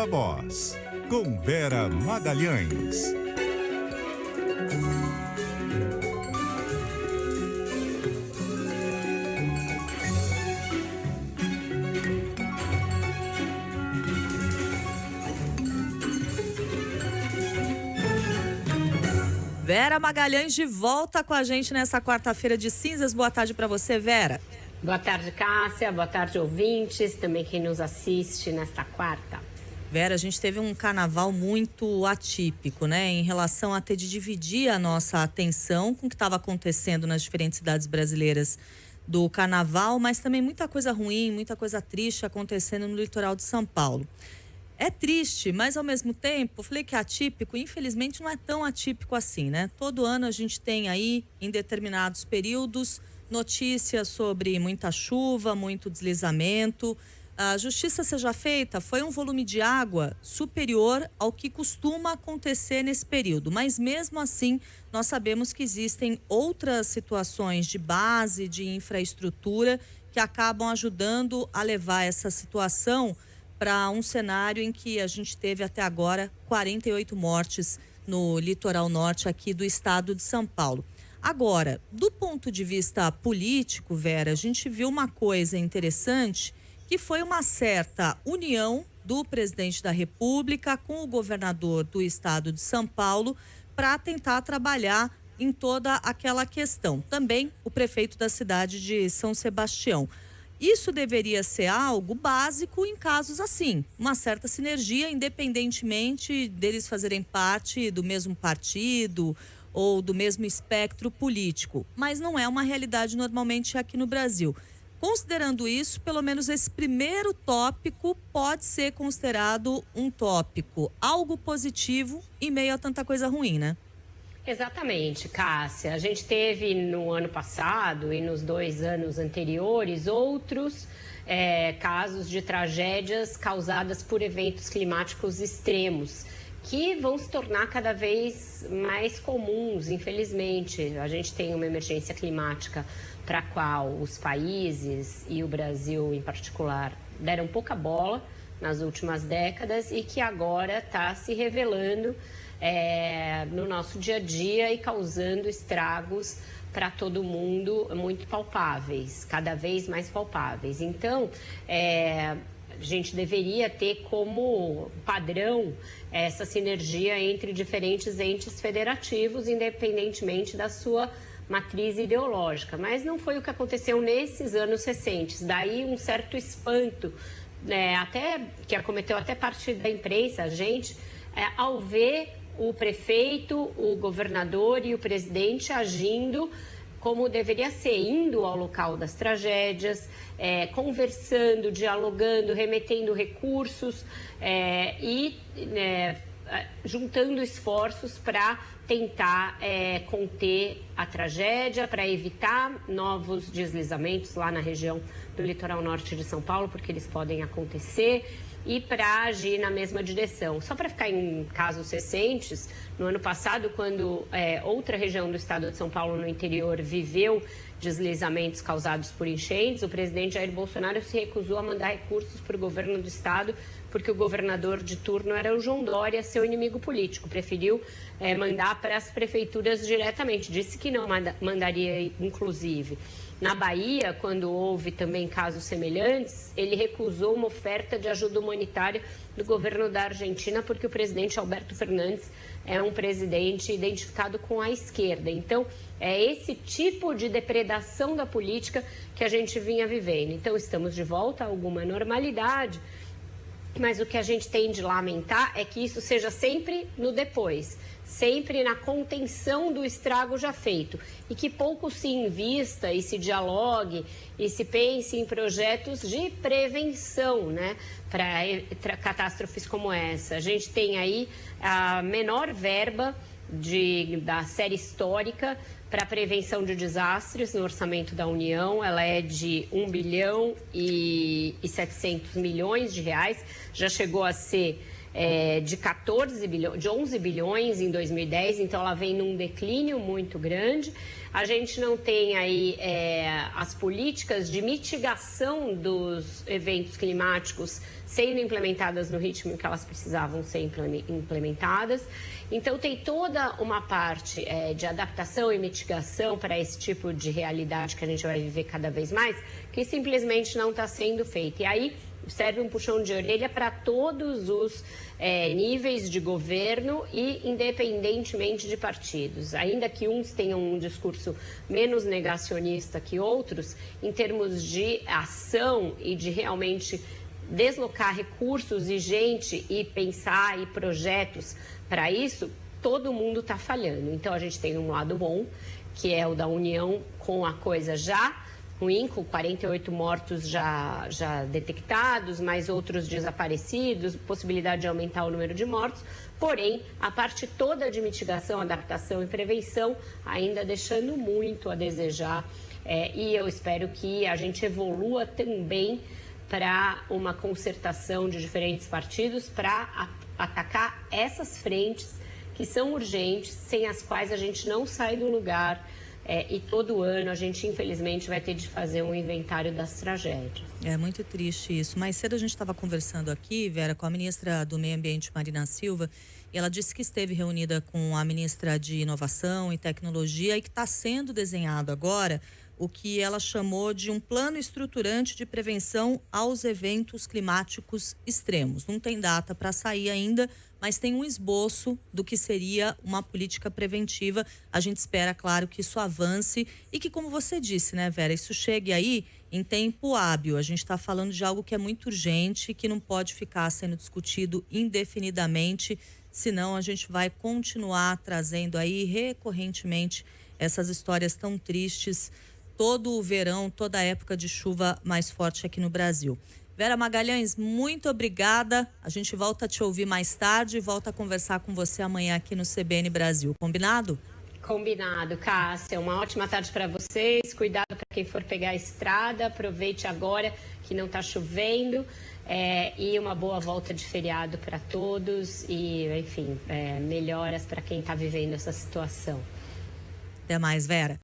Viva Voz, com Vera Magalhães. Vera Magalhães de volta com a gente nessa quarta-feira de cinzas. Boa tarde para você, Vera. Boa tarde, Cássia. Boa tarde, ouvintes. Também quem nos assiste nesta quarta. Vera, a gente teve um carnaval muito atípico, né? Em relação a ter de dividir a nossa atenção com o que estava acontecendo nas diferentes cidades brasileiras do carnaval, mas também muita coisa ruim, muita coisa triste acontecendo no litoral de São Paulo. É triste, mas ao mesmo tempo, falei que é atípico, infelizmente não é tão atípico assim, né? Todo ano a gente tem aí, em determinados períodos, notícias sobre muita chuva, muito deslizamento. A justiça seja feita, foi um volume de água superior ao que costuma acontecer nesse período. Mas mesmo assim, nós sabemos que existem outras situações de base, de infraestrutura, que acabam ajudando a levar essa situação para um cenário em que a gente teve até agora 48 mortes no litoral norte aqui do estado de São Paulo. Agora, do ponto de vista político, Vera, a gente viu uma coisa interessante, que foi uma certa união do presidente da República com o governador do estado de São Paulo para tentar trabalhar em toda aquela questão. Também o prefeito da cidade de São Sebastião. Isso deveria ser algo básico em casos assim, uma certa sinergia, independentemente deles fazerem parte do mesmo partido ou do mesmo espectro político. Mas não é uma realidade normalmente aqui no Brasil. Considerando isso, pelo menos esse primeiro tópico pode ser considerado um tópico, algo positivo em meio a tanta coisa ruim, né? Exatamente, Cássia. A gente teve no ano passado e nos 2 anos anteriores outros casos de tragédias causadas por eventos climáticos extremos, que vão se tornar cada vez mais comuns, infelizmente. A gente tem uma emergência climática para a qual os países, e o Brasil em particular, deram pouca bola nas últimas décadas e que agora está se revelando no nosso dia a dia e causando estragos para todo mundo muito palpáveis, cada vez mais palpáveis. Então, a gente deveria ter como padrão essa sinergia entre diferentes entes federativos, independentemente da sua matriz ideológica. Mas não foi o que aconteceu nesses anos recentes. Daí um certo espanto, até que acometeu até parte da imprensa, a gente, ao ver o prefeito, o governador e o presidente agindo como deveria ser, indo ao local das tragédias, conversando, dialogando, remetendo recursos e juntando esforços para tentar conter a tragédia, para evitar novos deslizamentos lá na região do litoral norte de São Paulo, porque eles podem acontecer, e para agir na mesma direção. Só para ficar em casos recentes, no ano passado, quando outra região do estado de São Paulo, no interior, viveu deslizamentos causados por enchentes, o presidente Jair Bolsonaro se recusou a mandar recursos para o governo do estado, porque o governador de turno era o João Dória, seu inimigo político. Preferiu mandar para as prefeituras diretamente. Disse que não mandaria, inclusive. Na Bahia, quando houve também casos semelhantes, ele recusou uma oferta de ajuda humanitária do governo da Argentina, porque o presidente Alberto Fernandes é um presidente identificado com a esquerda. Então, é esse tipo de depredação da política que a gente vinha vivendo. Então, estamos de volta a alguma normalidade, mas o que a gente tem de lamentar é que isso seja sempre no depois, sempre na contenção do estrago já feito, e que pouco se invista e se dialogue e se pense em projetos de prevenção, né, para catástrofes como essa. A gente tem aí a menor verba da série histórica para a prevenção de desastres no orçamento da União. Ela é de 1 bilhão e 700 milhões de reais, já chegou a ser de 11 bilhões em 2010, então ela vem num declínio muito grande. a gente não tem aí as políticas de mitigação dos eventos climáticos sendo implementadas no ritmo que elas precisavam ser implementadas. Então, tem toda uma parte de adaptação e mitigação para esse tipo de realidade que a gente vai viver cada vez mais, que simplesmente não está sendo feita. E aí serve um puxão de orelha para todos os níveis de governo e independentemente de partidos. Ainda que uns tenham um discurso menos negacionista que outros, em termos de ação e de realmente deslocar recursos e gente e pensar e projetos para isso, todo mundo está falhando. Então, a gente tem um lado bom, que é o da União com a coisa já ruim, com 48 mortos já detectados, mais outros desaparecidos, possibilidade de aumentar o número de mortos. Porém, a parte toda de mitigação, adaptação e prevenção ainda deixando muito a desejar. E eu espero que a gente evolua também para uma concertação de diferentes partidos para atacar essas frentes que são urgentes, sem as quais a gente não sai do lugar. E todo ano a gente, infelizmente, vai ter de fazer um inventário das tragédias. É muito triste isso. Mais cedo a gente estava conversando aqui, Vera, com a ministra do Meio Ambiente, Marina Silva, e ela disse que esteve reunida com a ministra de Inovação e Tecnologia e que está sendo desenhado agora o que ela chamou de um plano estruturante de prevenção aos eventos climáticos extremos. Não tem data para sair ainda, mas tem um esboço do que seria uma política preventiva. A gente espera, claro, que isso avance e que, como você disse, né, Vera, isso chegue aí em tempo hábil. A gente está falando de algo que é muito urgente, que não pode ficar sendo discutido indefinidamente, senão a gente vai continuar trazendo aí recorrentemente essas histórias tão tristes todo o verão, toda a época de chuva mais forte aqui no Brasil. Vera Magalhães, muito obrigada. A gente volta a te ouvir mais tarde e volta a conversar com você amanhã aqui no CBN Brasil. Combinado? Combinado, Cássia. Uma ótima tarde para vocês. Cuidado para quem for pegar a estrada. Aproveite agora que não está chovendo. E uma boa volta de feriado para todos. E, enfim, melhoras para quem está vivendo essa situação. Até mais, Vera.